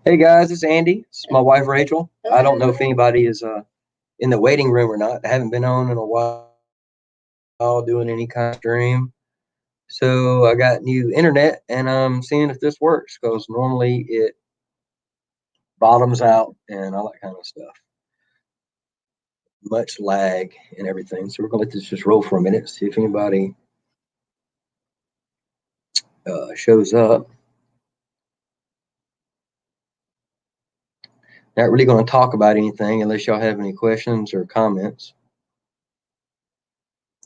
Hey guys, it's Andy. It's my wife Rachel. I don't know if anybody is in the waiting room or not. I haven't been on in a while doing any kind of stream. So I got new internet and I'm seeing if this works because normally it bottoms out and all that kind of stuff. Much lag and everything. So we're gonna let this just roll for a minute, see if anybody shows up. Not really gonna talk about anything unless y'all have any questions or comments.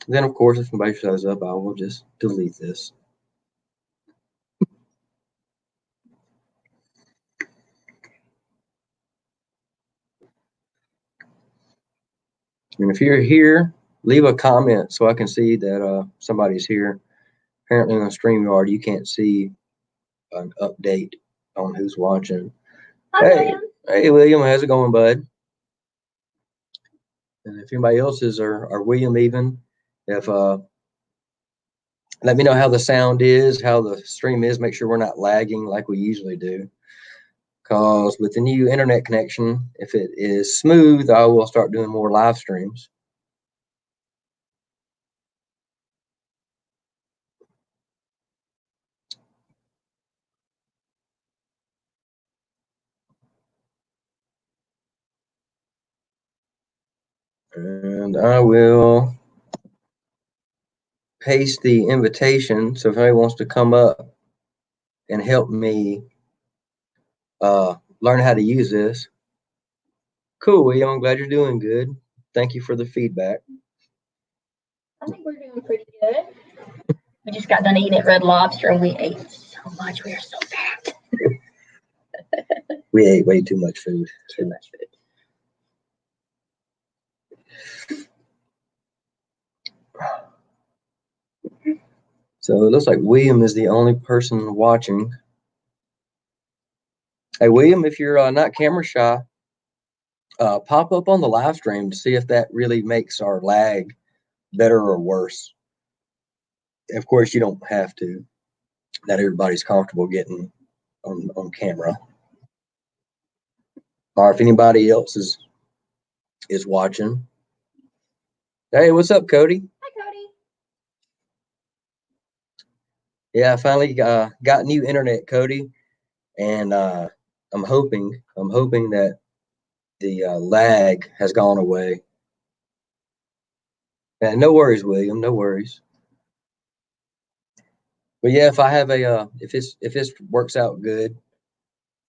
Then of course if somebody shows up, I will just delete this. And if you're here, leave a comment so I can see that somebody's here. Apparently on StreamYard, you can't see an update on who's watching. Hi, Hey, William. hey, William, how's it going, bud? And if anybody else is or William even, if let me know how the sound is, how the stream is. Make sure we're not lagging like we usually do. Cause with the new internet connection, if it is smooth, I will start doing more live streams. And I will paste the invitation. So if anybody wants to come up and help me learn how to use this, cool, William. I'm glad you're doing good. Thank you for the feedback. I think we're doing pretty good. We just got done eating at Red Lobster and we ate so much. We are so fat. We ate way too much food. Too much food. So it looks like William is the only person watching. Hey, William, if you're not camera shy, pop up on the live stream to see if that really makes our lag better or worse. Of course, you don't have to. Not everybody's comfortable getting on camera. Or if anybody else is watching. Hey, what's up, Cody? Hi, Cody. Yeah, I finally got new internet, Cody, and I'm hoping that the lag has gone away. And no worries, William, no worries. But yeah, if I have a if this works out good,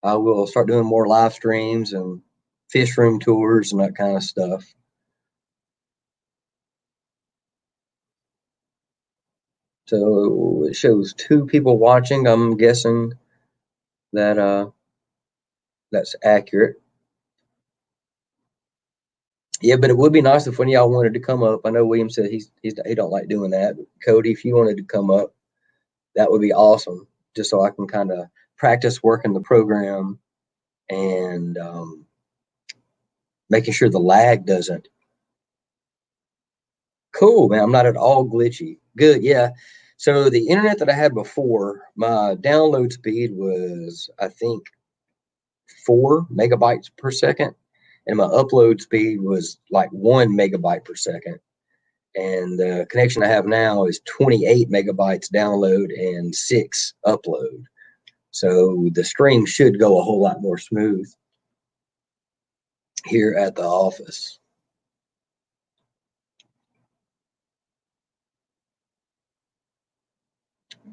I will start doing more live streams and fish room tours and that kind of stuff. So it shows 2 people watching. I'm guessing that that's accurate. Yeah, but it would be nice if one of y'all wanted to come up. I know William said he don't like doing that. But Cody, if you wanted to come up, that would be awesome. Just so I can kind of practice working the program and making sure the lag doesn't. Cool, man. I'm not at all glitchy. Good, yeah. So the internet that I had before, my download speed was I think 4 megabytes per second, and my upload speed was like 1 megabyte per second. And the connection I have now is 28 megabytes download and 6 upload. So the stream should go a whole lot more smooth here at the office.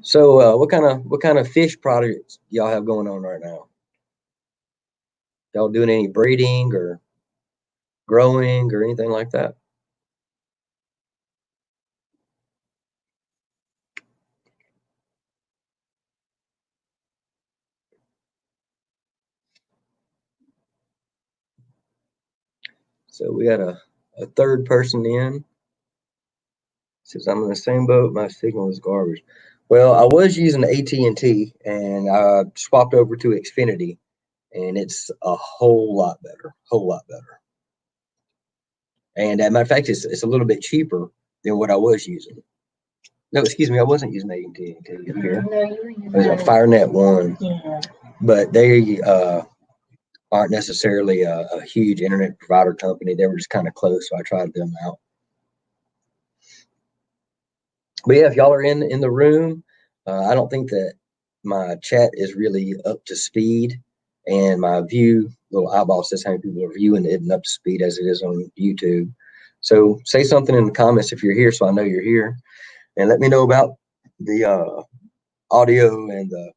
So what kind of fish products y'all have going on right now? Y'all doing any breeding or growing or anything like that? So we got a third person in. Says I'm in the same boat. My signal is garbage. Well, I was using AT&T and I swapped over to Xfinity, and it's a whole lot better. Whole lot better. And as a matter of fact, it's a little bit cheaper than what I was using. No, excuse me, I wasn't using AT&T here. No, you were using I was on FireNet One. Yeah. But they aren't necessarily a huge internet provider company. They were just kind of close, so I tried them out. But yeah, if y'all are in the room, I don't think that my chat is really up to speed, and my view little eyeball says how many people are viewing it isn't up to speed as it is on YouTube. So say something in the comments if you're here, so I know you're here, and let me know about the audio and the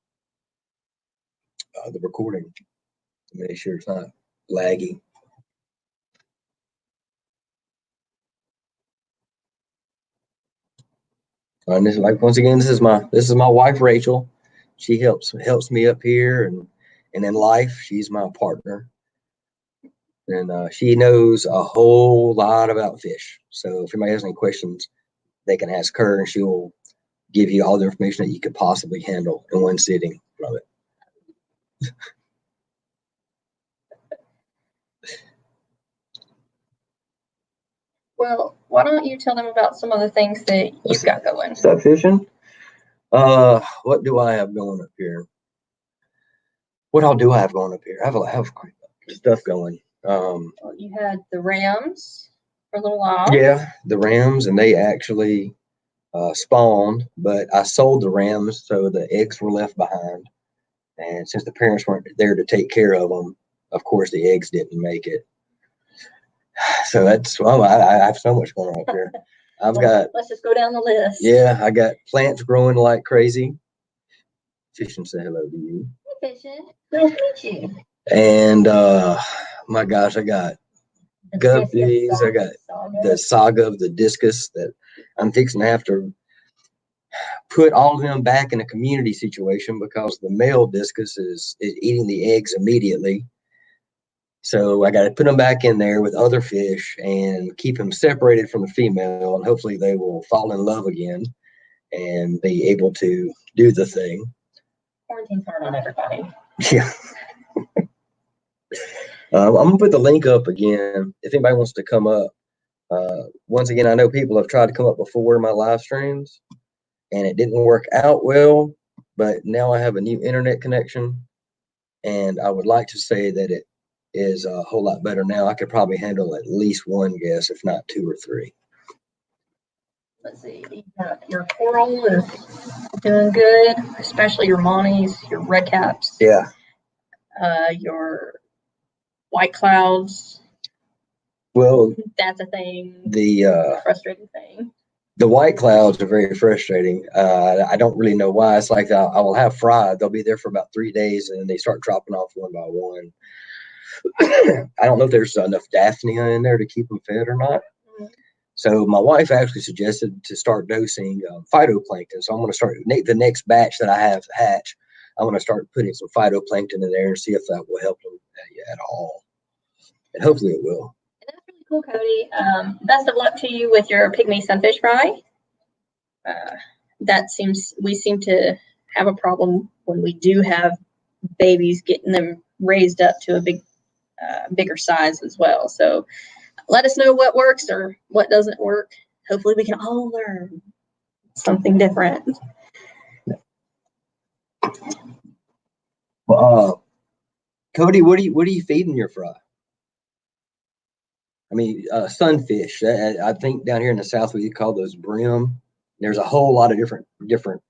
recording to make sure it's not laggy. And this, like, once again, this is my wife Rachel. She helps me up here, and in life she's my partner, and she knows a whole lot about fish. So if anybody has any questions, they can ask her, and she'll give you all the information that you could possibly handle in one sitting from it. Well, why don't you tell them about some of the things that you've got going? Stop fishing. What do I have going up here? What all do I have going up here? I have stuff going. Well, you had the Rams for a little while. Yeah, the Rams, and they actually spawned, but I sold the Rams, so the eggs were left behind. And since the parents weren't there to take care of them, of course the eggs didn't make it. So that's, well, I have so much going on up here. Let's just go down the list. Yeah, I got plants growing like crazy. Fishing, say hello to you. Hey, Fishing. Nice to meet you. And my gosh, I got guppies. I got the saga of the discus that I'm fixing to have to put all of them back in a community situation because the male discus is eating the eggs immediately. So I got to put them back in there with other fish and keep them separated from the female, and hopefully they will fall in love again and be able to do the thing. Quarantine's hard on everybody. Yeah. I'm gonna put the link up again if anybody wants to come up. Once again, I know people have tried to come up before in my live streams, and it didn't work out well. But now I have a new internet connection, and I would like to say that it is a whole lot better now. I could probably handle at least one guest, if not two or three. Let's see. Your coral is doing good, especially your monies, your red caps. Yeah. Your white clouds. Well, that's a thing. The frustrating thing. The white clouds are very frustrating. I don't really know why. It's like I will have fry. They'll be there for about 3 days, and then they start dropping off one by one. I don't know if there's enough Daphnia in there to keep them fed or not. Mm-hmm. So my wife actually suggested to start dosing phytoplankton. So I'm going to start the next batch that I have hatch. I'm going to start putting some phytoplankton in there and see if that will help them at all. And hopefully it will. That's really cool, Cody. Best of luck to you with your pygmy sunfish fry. We seem to have a problem when we do have babies, getting them raised up to a bigger size as well. So let us know what works or what doesn't work. Hopefully we can all learn something different. Well, Cody, what are you feeding your fry? I mean, sunfish. I think down here in the South we call those brim. There's a whole lot of different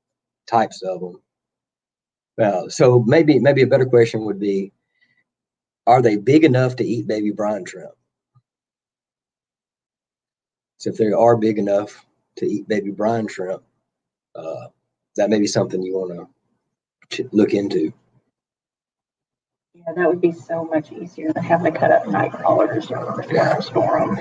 types of them. So maybe a better question would be, are they big enough to eat baby brine shrimp? So if they are big enough to eat baby brine shrimp, that may be something you want to look into. Yeah, that would be so much easier than having to cut up night crawlers or store them.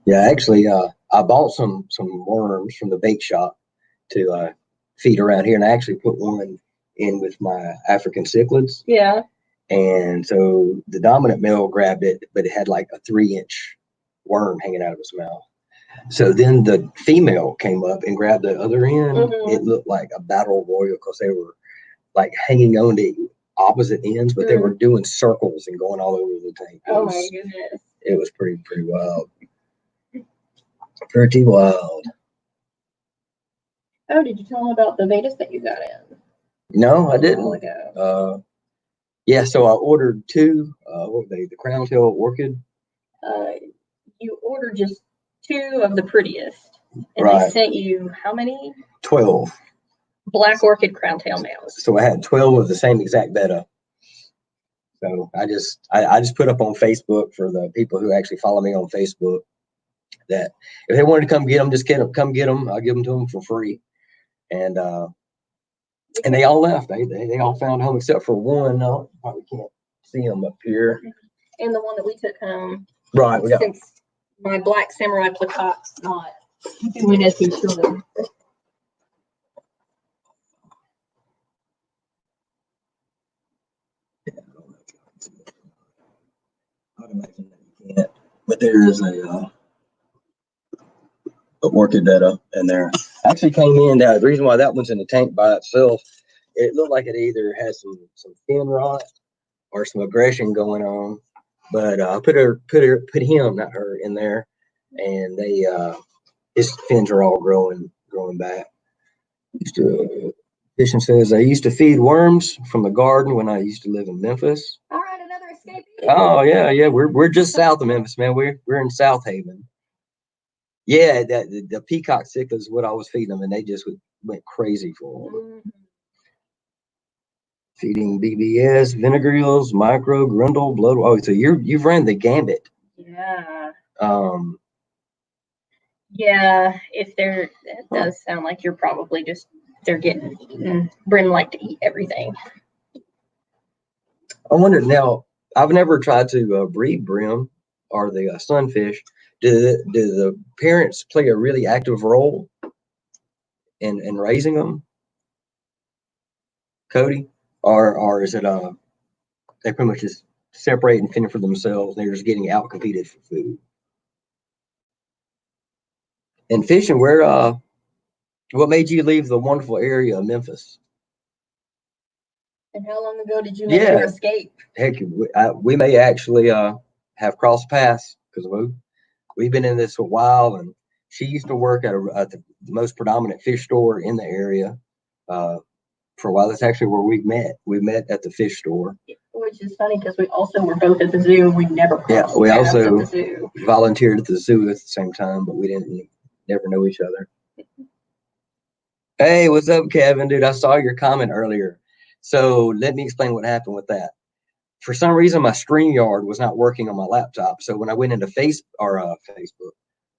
Yeah, actually, I bought some worms from the bait shop to feed around here, and I actually put one in with my African cichlids. Yeah. And so the dominant male grabbed it, but it had like a 3-inch worm hanging out of his mouth. So then the female came up and grabbed the other end. Mm-hmm. It looked like a battle royal because they were like hanging on to opposite ends, but they were doing circles and going all over the tank. Oh my goodness. It was pretty wild. Pretty wild. Oh, did you tell them about the Vetus that you got in? No, I didn't. Yeah, so I ordered two. What were they? The Crown Tail Orchid. You ordered just 2 of the prettiest, and they Right. sent you how many? 12. Black Orchid Crown Tail males. So I had 12 of the same exact betta. So I just put up on Facebook for the people who actually follow me on Facebook that if they wanted to come get them, just come get them. I'll give them to them for free. And they all left. They all found home except for one. No, probably can't see them up here. And the one that we took home. Right. We got. Since my Black Samurai Placat's not doing as he should. I'd imagine that you can't. But there is a orchid betta in there. Actually came in. The reason why that one's in the tank by itself, it looked like it either has some fin rot or some aggression going on. But I put him, not her, in there, and his fins are all growing back. Fishing says I used to feed worms from the garden when I used to live in Memphis. All right, another escape. Oh yeah, we're just south of Memphis, man. We're in South Haven. Yeah, the peacock cichlids is what I was feeding them, and they just went crazy for them. Mm-hmm. Feeding BBS, vinegar eels, micro, grundle, blood. Oh, so you've ran the gambit. Yeah. Yeah, it does sound like you're probably just they're getting eaten. Brim like to eat everything. I wonder now. I've never tried to breed brim or the sunfish. Do the parents play a really active role in raising them, Cody, or is it they pretty much just separate and fend for themselves? And they're just getting out competed for food. And fishing, what made you leave the wonderful area of Memphis? And how long ago did you make your escape? Heck, we may actually have crossed paths because we've been in this a while, and she used to work at the most predominant fish store in the area for a while. That's actually where we met. We met at the fish store. Which is funny because we also were both at the zoo. We never crossed we paths also at the zoo. Volunteered at the zoo at the same time, but we didn't never know each other. Hey, what's up, Kevin? Dude, I saw your comment earlier. So let me explain what happened with that. For some reason, my StreamYard was not working on my laptop. So when I went into Facebook,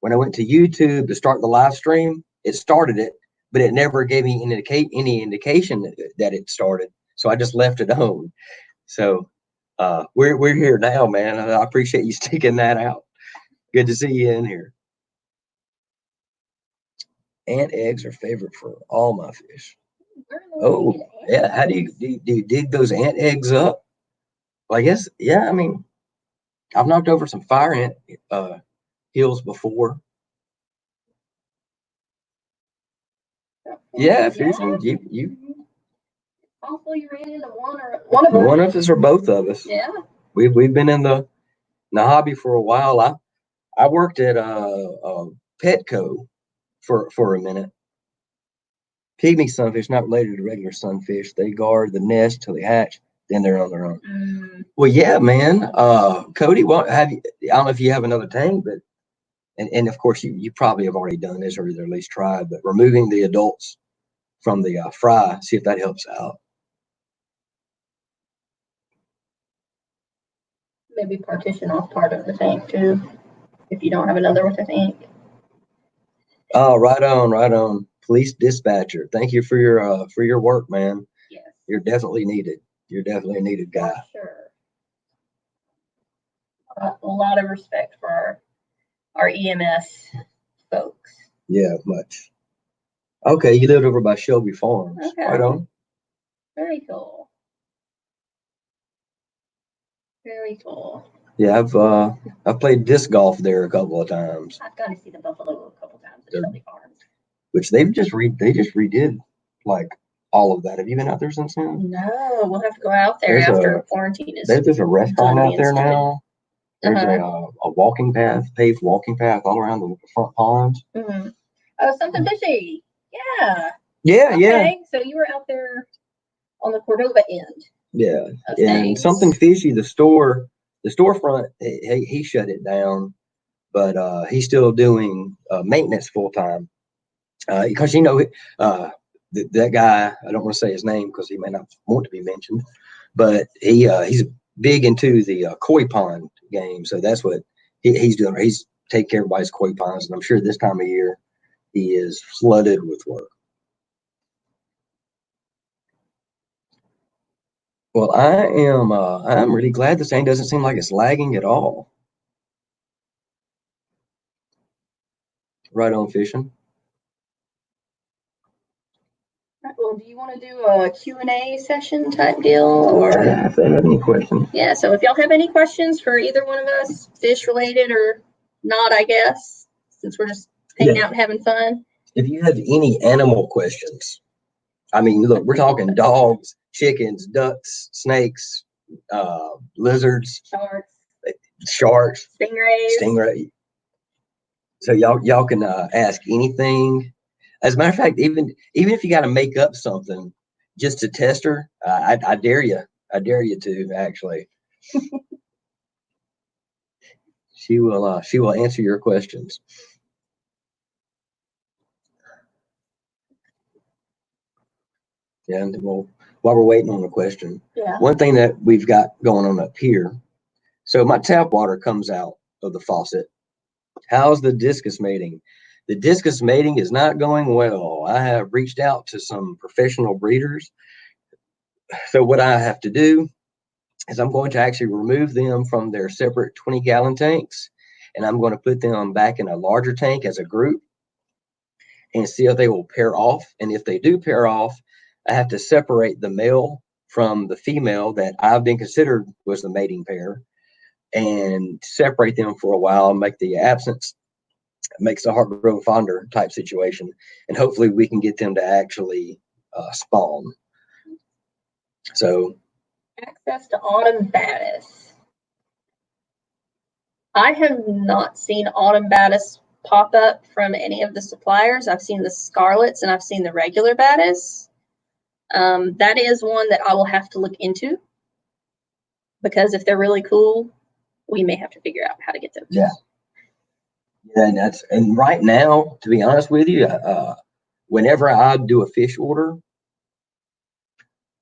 when I went to YouTube to start the live stream, it started it, but it never gave me any indication that it started. So I just left it on. So we're here now, man. I appreciate you sticking that out. Good to see you in here. Ant eggs are favorite for all my fish. Oh, yeah. How do you dig those ant eggs up? Well, I guess, yeah. I mean, I've knocked over some fire ant hills before. Yeah, fishing. You. Hopefully, you ran into one of them. One of us or both of us. Yeah. We've been in the hobby for a while. I worked at Petco for a minute. Pygmy sunfish, not related to regular sunfish. They guard the nest till they hatch, then they're on their own. Well, yeah, man. Cody, I don't know if you have another tank, but and of course you probably have already done this or at least tried, but removing the adults from the fry, see if that helps out. Maybe partition off part of the tank too, if you don't have another with a tank. Oh, right on. Police dispatcher. Thank you for your work, man. Yes. You're definitely needed. You're definitely a needed guy. For sure. A lot of respect for our EMS folks. Yeah, much. Okay, you lived over by Shelby Farms. Okay. Right on. Very cool. Very cool. Yeah, I've played disc golf there a couple of times. I've got to see the buffalo a couple times at Shelby Farms. Which they just redid like all of that. Have you been out there since then? No, we'll have to go out there after quarantine is. There's a restaurant out there now. There's a walking path, paved walking path all around the front ponds. Mm-hmm. Oh, something fishy. Yeah. Yeah, okay. So you were out there on the Cordova end. Yeah, of and things. something fishy. The storefront, he shut it down, but he's still doing maintenance full time. Because that guy, I don't want to say his name because he may not want to be mentioned, but he's big into the koi pond game. So that's what he's doing. He's taking care of everybody's koi ponds, and I'm sure this time of year he is flooded with work. Well, I'm really glad this thing doesn't seem like it's lagging at all. Right on, fishing. Well, do you want to do a Q&A session type deal, or? Yeah, if they have any questions. Yeah, so if y'all have any questions for either one of us, fish related or not, I guess, since we're just hanging out and having fun. If you have any animal questions, I mean, look, we're talking dogs, chickens, ducks, snakes, lizards, sharks, Stingray. So y'all can ask anything. As a matter of fact, even if you got to make up something just to test her, I dare you. I dare you to actually. She will answer your questions. Yeah, and well, while we're waiting on the question, one thing that we've got going on up here. So my tap water comes out of the faucet. How's the discus mating? The discus mating is not going well. I have reached out to some professional breeders. So what I have to do is I'm going to actually remove them from their separate 20-gallon tanks, and I'm going to put them back in a larger tank as a group and see if they will pair off. And if they do pair off, I have to separate the male from the female that I've been considered was the mating pair and separate them for a while and make the absence makes the heart grow fonder type situation. And hopefully we can get them to actually spawn. So access to autumn batis. I have not seen autumn batis pop up from any of the suppliers. I've seen the scarlets and I've seen the regular batis. That is one that I will have to look into because if they're really cool, we may have to figure out how to get those. Yeah, and right now, to be honest with you, whenever I do a fish order,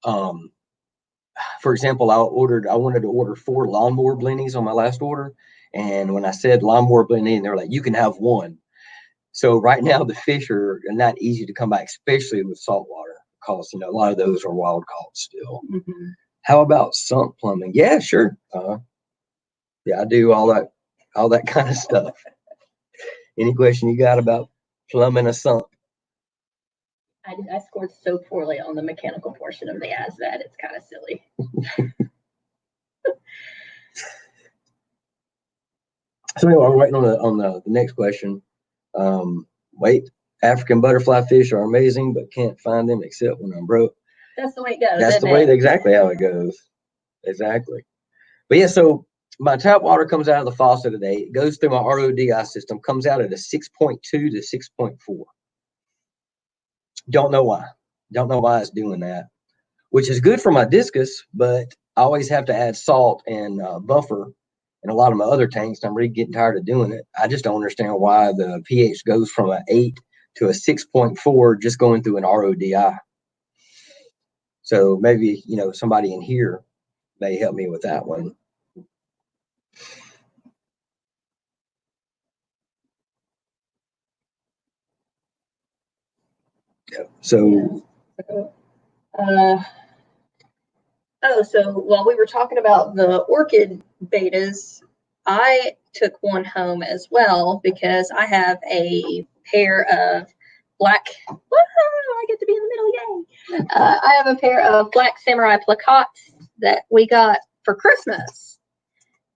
for example, I wanted to order 4 lawnmower blennies on my last order, and when I said lawnmower blenny, they're like, you can have 1. So right now the fish are not easy to come by, especially with saltwater, because a lot of those are wild caught still. Mm-hmm. How about sump plumbing? Yeah, sure. Yeah, I do all that kind of stuff. Any question you got about plumbing a sump? I scored so poorly on the mechanical portion of the ASVAB. It's kind of silly. So anyway, I'm waiting on the next question. Wait, African butterfly fish are amazing, but can't find them except when I'm broke. That's the way it goes. That's the way, exactly how it goes. Exactly. But yeah, so my tap water comes out of the faucet today. It goes through my RODI system, comes out at a 6.2 to 6.4. Don't know why. Don't know why it's doing that, which is good for my discus, but I always have to add salt and buffer in a lot of my other tanks. I'm really getting tired of doing it. I just don't understand why the pH goes from an 8 to a 6.4 just going through an RODI. So maybe, somebody in here may help me with that one. Yeah. So. So while we were talking about the orchid betas, I took one home as well because I have a pair of black. I get to be in the middle, yay! I have a pair of black samurai placottes that we got for Christmas.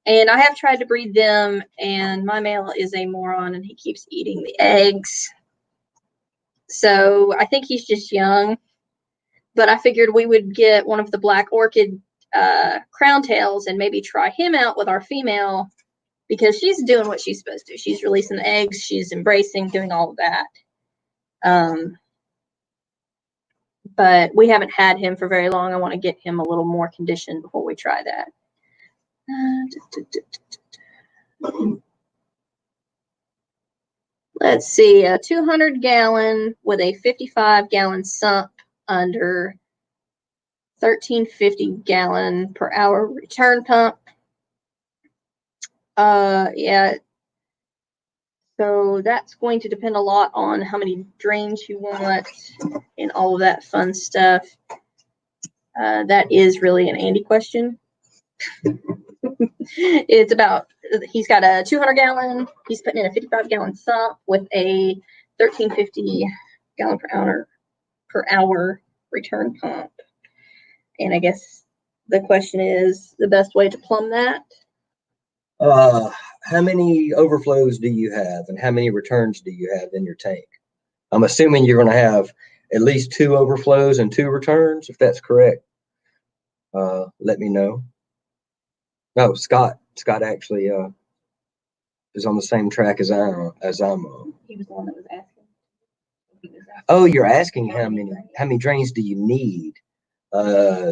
And I have tried to breed them, and my male is a moron, and he keeps eating the eggs. So I think he's just young. But I figured we would get one of the black orchid crown tails and maybe try him out with our female because she's doing what she's supposed to. She's releasing the eggs. She's embracing, doing all of that. but we haven't had him for very long. I want to get him a little more conditioned before we try that. Let's see, a 200-gallon with a 55-gallon sump under 1350 per hour return pump. Yeah. So that's going to depend a lot on how many drains you want and all of that fun stuff. That is really an Andy question. It's about, he's got a 200-gallon, he's putting in a 55-gallon sump with a 1350 gallon per hour return pump. And I guess the question is the best way to plumb that. How many overflows do you have and how many returns do you have in your tank? I'm assuming you're going to have at least 2 overflows and 2 returns. If that's correct, let me know. No, Scott actually is on the same track as I'm on. He was the one that was asking. Oh, you're asking how many drains do you need?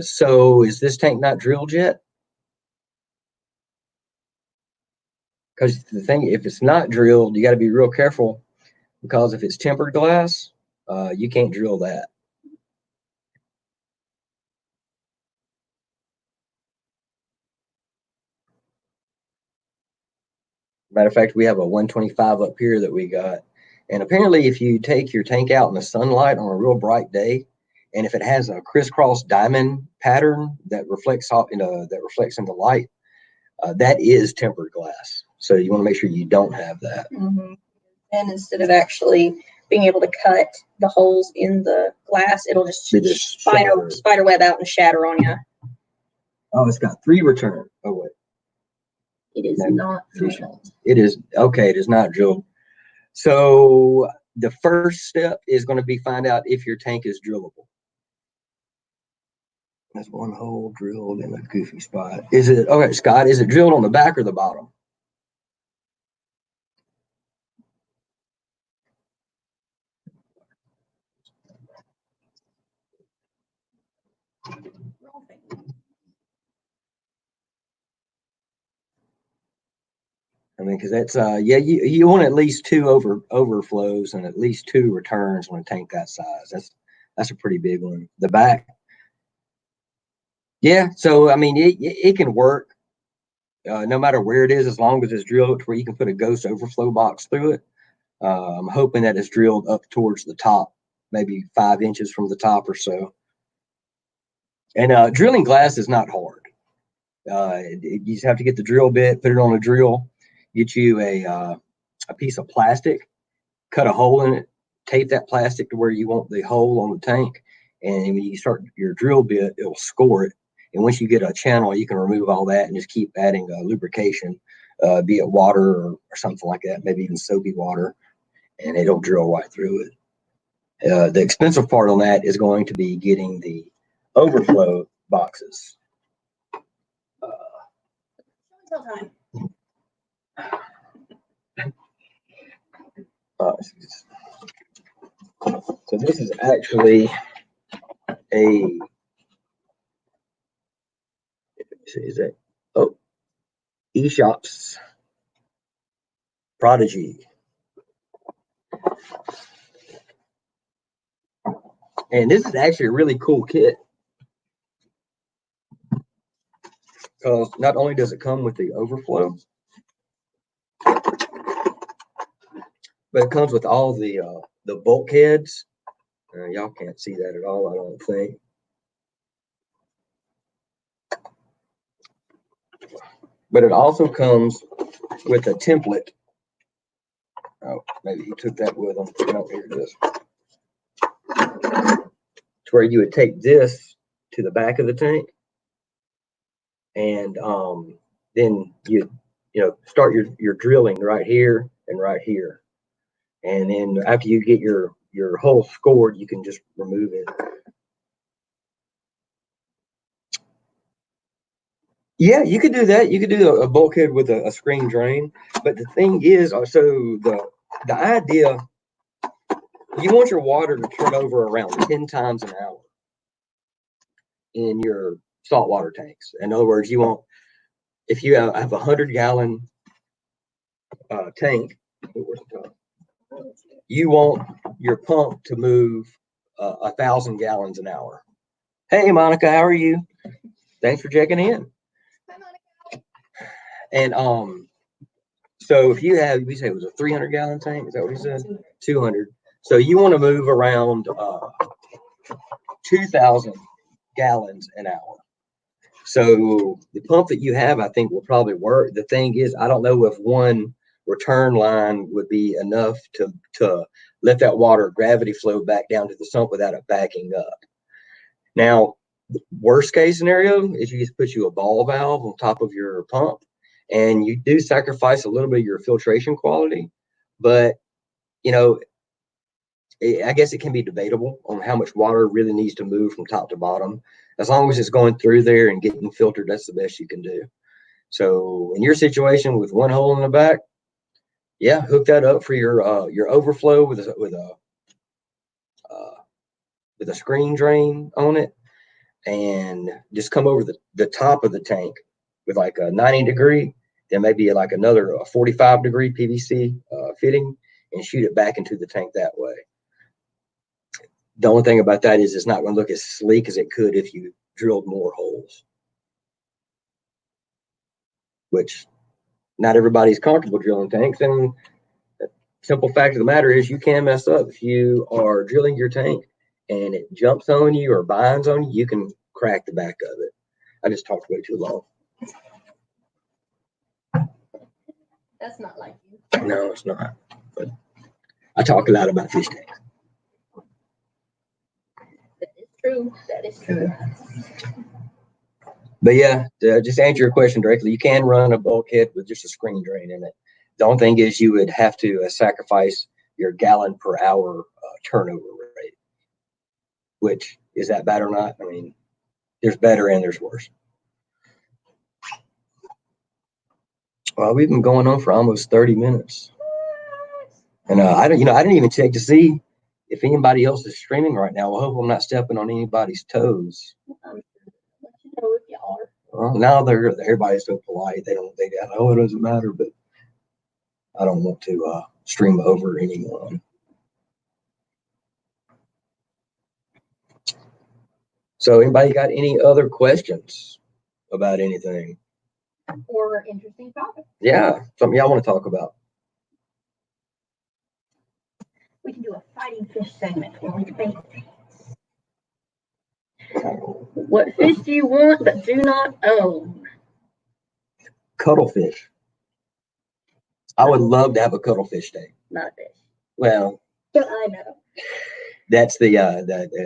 So is this tank not drilled yet? Because the thing, if it's not drilled, you got to be real careful, because if it's tempered glass, you can't drill that. Matter of fact, we have a 125 up here that we got. And apparently if you take your tank out in the sunlight on a real bright day, and if it has a crisscross diamond pattern that reflects off, that reflects in the light, that is tempered glass. So you want to make sure you don't have that. Mm-hmm. And instead of actually being able to cut the holes in the glass, it'll just spider web out and shatter on you. Oh, it's got 3 return. Oh wait. It is not drilled. It is okay. It is not drilled. So the first step is going to be find out if your tank is drillable. That's 1 hole drilled in a goofy spot. Is it okay, Scott? Is it drilled on the back or the bottom? I mean, because that's yeah, you want at least 2 overflows and at least 2 returns on a tank that size. That's a pretty big one. The back, yeah. So I mean, it can work no matter where it is, as long as it's drilled to where you can put a ghost overflow box through it. I'm hoping that it's drilled up towards the top, maybe 5 inches from the top or so. And drilling glass is not hard. You just have to get the drill bit, put it on a drill, get you a piece of plastic, cut a hole in it, tape that plastic to where you want the hole on the tank, and when you start your drill bit, it'll score it. And once you get a channel, you can remove all that and just keep adding lubrication, be it water or something like that, maybe even soapy water, and it'll drill right through it. The expensive part on that is going to be getting the overflow boxes. So this is actually a, is that, oh, eShops Prodigy. And this is actually a really cool kit, because not only does it come with the overflow, but it comes with all the bulkheads. Y'all can't see that at all, I don't think. But it also comes with a template. Oh, maybe he took that with him. No, here it is. To where you would take this to the back of the tank, and then you start your drilling right here and right here, and then after you get your hole scored, you can just remove it. Yeah, you could do that. You could do a bulkhead with a screen drain. But the thing is, also the idea, you want your water to turn over around 10 times an hour. in your saltwater tanks. In other words, you want, if you have a 100-gallon tank, you want your pump to move 1,000 gallons an hour. Hey, Monica, how are you? Thanks for checking in. And so if you have, we say it was a 300-gallon tank, is that what he said? 200. So you want to move around 2,000 gallons an hour. So the pump that you have, I think, will probably work. The thing is, I don't know if one return line would be enough to let that water gravity flow back down to the sump without it backing up. Now, worst case scenario is you just put you a ball valve on top of your pump, and you do sacrifice a little bit of your filtration quality, but you know, I guess it can be debatable on how much water really needs to move from top to bottom. As long as it's going through there and getting filtered, that's the best you can do. So in your situation with one hole in the back, yeah, hook that up for your overflow with a screen drain on it, and just come over the top of the tank with like a 90-degree, then maybe like another 45-degree PVC fitting, and shoot it back into the tank that way. The only thing about that is it's not going to look as sleek as it could if you drilled more holes, which not everybody's comfortable drilling tanks. And the simple fact of the matter is you can mess up. If you are drilling your tank and it jumps on you or binds on you, you can crack the back of it. I just talked way too long. That's not like you. No, it's not. But I talk a lot about fish tanks. That is true. That is true. But yeah, just to answer your question directly, you can run a bulkhead with just a screen drain in it. The only thing is you would have to sacrifice your gallon per hour turnover rate, which is that bad or not? I mean, there's better and there's worse. Well, we've been going on for almost 30 minutes. And I didn't even check to see if anybody else is streaming right now. I hope I'm not stepping on anybody's toes. Let you know if you are. Well, now everybody's so polite. They oh, it doesn't matter, but I don't want to stream over anyone. So anybody got any other questions about anything? Or interesting topic. Yeah, something y'all want to talk about. We can do a fighting fish segment where we debate. What fish do you want but do not own? Cuttlefish. I would love to have a cuttlefish tank. Not a fish. Well, I know. that's the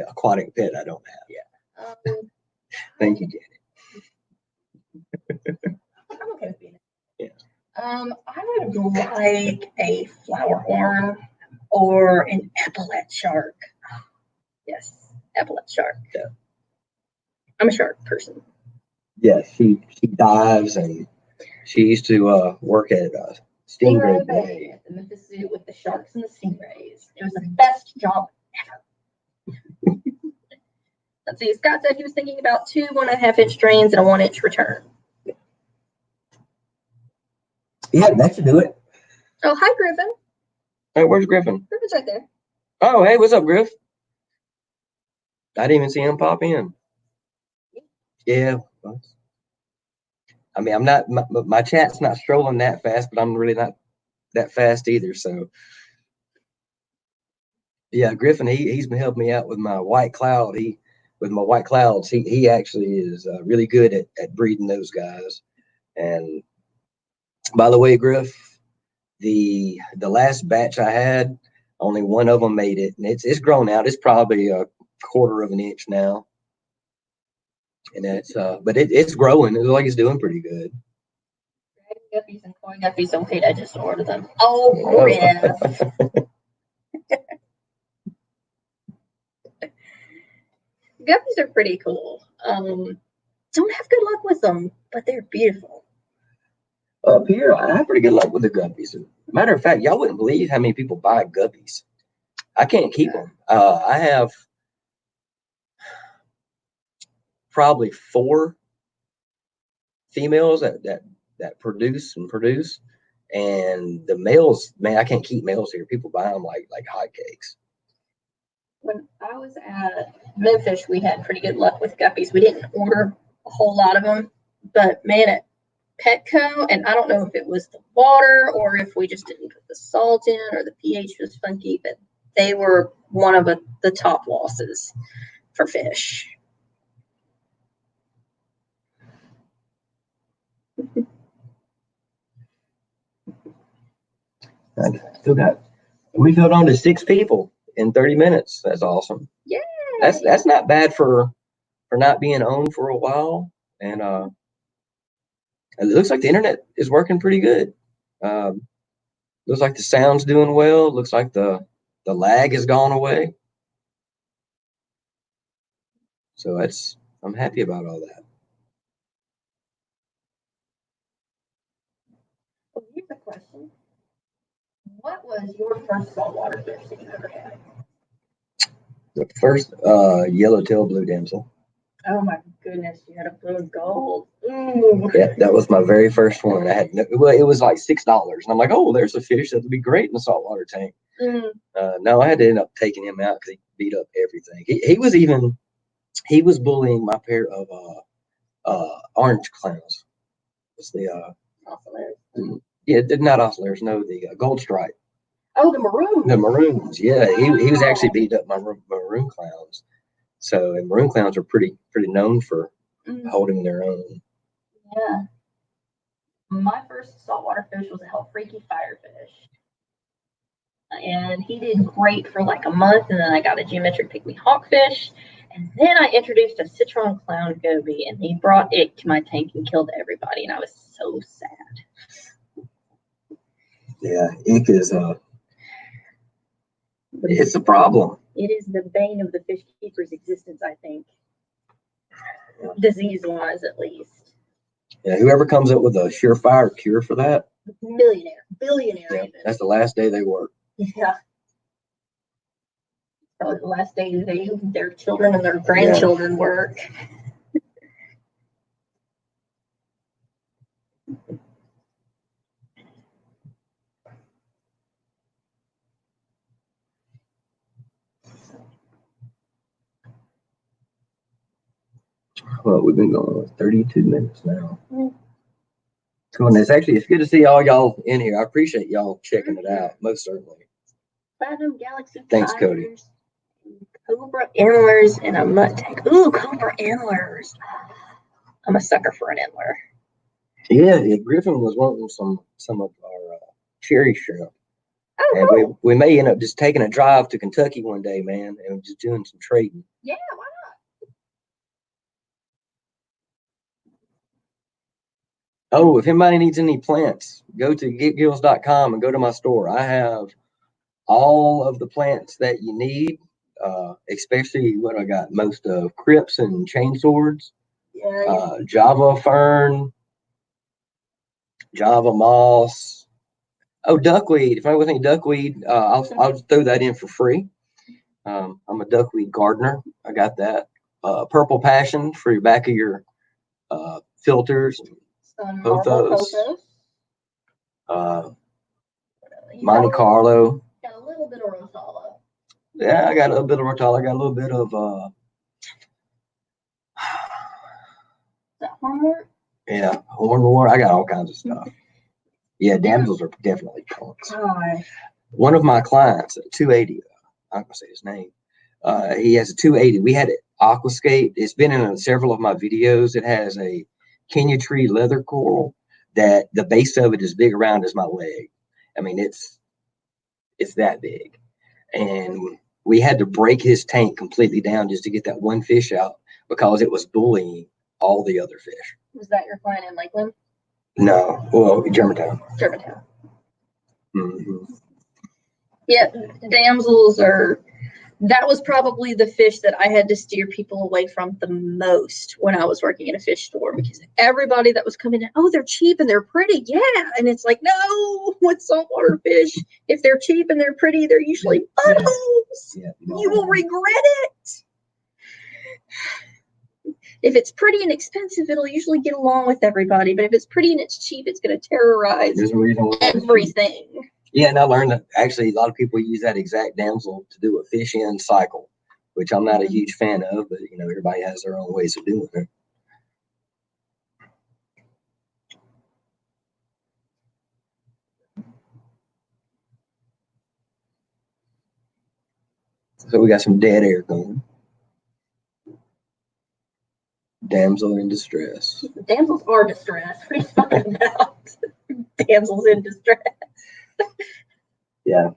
aquatic pet I don't have. Yeah. Thank you, Janet. I'm okay with being it. Yeah. I would like a flower horn or an epaulet shark. Yes, epaulet shark. Yeah. I'm a shark person. Yeah, she dives, and she used to work at Stingray Bay at the Memphis Zoo with the sharks and the stingrays. It was the best job ever. Let's see. Scott said he was thinking about 2 1.5-inch drains and a 1-inch return. Yeah, that should do it. Oh, hi, Griffin. Hey, where's Griffin? Griffin's right there. Oh, hey, what's up, Griff? I didn't even see him pop in. Yeah. I mean, I'm not, my chat's not strolling that fast, but I'm really not that fast either. So, yeah, Griffin, he's been helping me out with my white cloud. With my white clouds, he actually is really good at breeding those guys. And by the way, Griff, the last batch I had, only one of them made it, and it's grown out. It's probably a 1/4 of an inch now, and that's but it's growing. It looks like it's doing pretty good. Guppies and koi guppies don't hate. I just ordered them. Oh, Griff. Guppies are pretty cool. Don't have good luck with them, but they're beautiful. Up here, I have pretty good luck with the guppies. Matter of fact, y'all wouldn't believe how many people buy guppies. I can't keep them. I have probably 4 females that produce, and the males, man, I can't keep males here. People buy them like hotcakes. When I was at Memphis, we had pretty good luck with guppies. We didn't order a whole lot of them, but man, at Petco, and I don't know if it was the water or if we just didn't put the salt in or the pH was funky, but they were one of the top losses for fish. We filled on to 6 people in 30 minutes. That's awesome. Yeah. That's not bad for not being owned for a while. And it looks like the internet is working pretty good. Looks like the sound's doing well. Looks like the lag has gone away. So I'm happy about all that. Well, here's a question. What was your first saltwater fish that you ever had? The first yellowtail blue damsel. Oh my goodness, you had a blue gold. Ooh. Yeah, that was my very first one. I had it was like $6, and I'm like, oh, there's a fish that would be great in the saltwater tank. No, I had to end up taking him out because he beat up everything. He was bullying my pair of orange clowns. It's the yeah, not oscillators, no, the gold stripe. Oh, the maroons. The maroons, yeah. He was actually beating up my maroon clowns. So, and maroon clowns are pretty known for holding their own. Yeah. My first saltwater fish was a Hell Freaky Firefish. And he did great for like a month, and then I got a geometric pygmy hawkfish. And then I introduced a citron clown goby, and he brought it to my tank and killed everybody, and I was so sad. Yeah, ink is it's a problem. It is the bane of the fish keeper's existence, I think. Disease-wise, at least. Yeah, whoever comes up with a surefire cure for that. Billionaire. Yeah, that's the last day they work. Yeah. Probably the last day their children and their grandchildren work. Well, we've been going with 32 minutes now. Cool. And it's good to see all y'all in here. I appreciate y'all checking it out, most certainly. Platinum Galaxy. Thanks, Cody. Cobra antlers and a mutt tank. Ooh, Cobra antlers. I'm a sucker for an antler. Yeah, Griffin was wanting some of our cherry shrimp. Oh, and cool. we may end up just taking a drive to Kentucky one day, man, and just doing some trading. Yeah, why not? Oh, if anybody needs any plants, go to getgills.com and go to my store. I have all of the plants that you need, especially what I got most of crypts and chain swords, Java fern, Java moss. Oh, duckweed. If I was any duckweed, I'll throw that in for free. I'm a duckweed gardener. I got that. Purple passion for your back of your filters. Pothos. Monte Carlo. Got a little bit of Rosala. Yeah, I got a little bit of Rotala. I got a little bit of Is that hornwort? yeah, hornwort. I got all kinds of stuff. Yeah, damsels are definitely punks. One of my clients, a 280, I'm gonna say his name. He has a 280. We had it aquascape. It's been in several of my videos. It has a Kenya tree leather coral that the base of it is big around as my leg. I mean, it's that big. And we had to break his tank completely down just to get that one fish out because it was bullying all the other fish. Was that your client in Lakeland? No, well, Germantown. Mm-hmm. Yeah, damsels that was probably the fish that I had to steer people away from the most when I was working in a fish store, because everybody that was coming in, oh, they're cheap and they're pretty. Yeah. And it's like, no, with saltwater fish, if they're cheap and they're pretty, they're usually buttholes. Yeah, you will regret it. if it's pretty and expensive, it'll usually get along with everybody. But if it's pretty and it's cheap, it's going to terrorize There's a reason why it's cheap. everything. Yeah, and I learned that actually a lot of people use that exact damsel to do a fish in cycle, which I'm not a huge fan of, but you know, everybody has their own ways of doing it. So we got some dead air going. Damsel in distress. Damsels are distressed. What are you talking about? Damsels in distress. Yeah.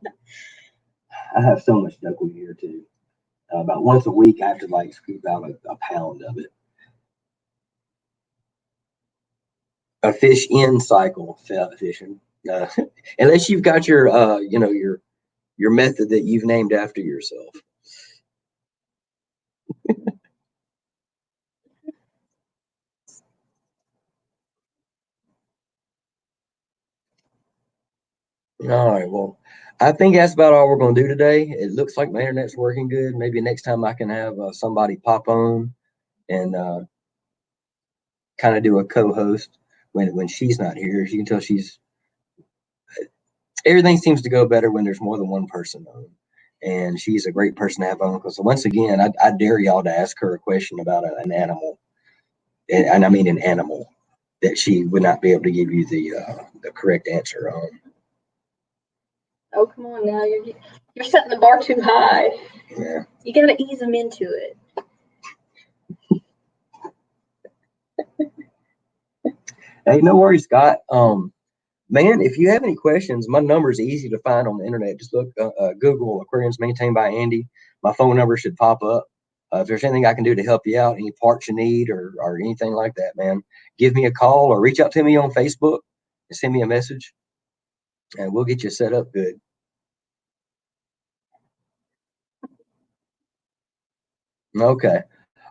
I have so much duckweed here too. About once a week, I have to like scoop out a pound of it. A fish in cycle fishing. Unless you've got your, you know, your method that you've named after yourself. All right. Well, I think that's about all we're going to do today. It looks like my internet's working good. Maybe next time I can have somebody pop on and kind of do a co-host when she's not here. As you can tell, everything seems to go better when there's more than one person on. And she's a great person to have on. Because once again, I dare y'all to ask her a question about an animal, and I mean an animal that she would not be able to give you the correct answer on. Oh, come on now. You're setting the bar too high. Yeah. You got to ease them into it. Hey, no worries, Scott. Man, if you have any questions, my number is easy to find on the internet. Just look, Google Aquariums Maintained by Andy. My phone number should pop up. If there's anything I can do to help you out, any parts you need or anything like that, man, give me a call or reach out to me on Facebook and send me a message, and we'll get you set up good. Okay.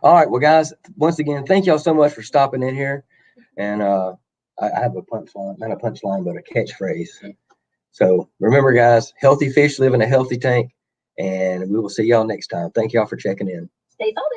All right. Well, guys, once again, thank y'all so much for stopping in here. And I have a punchline, not a punchline, but a catchphrase. So remember, guys, healthy fish live in a healthy tank, and we will see y'all next time. Thank y'all for checking in. Stay salty.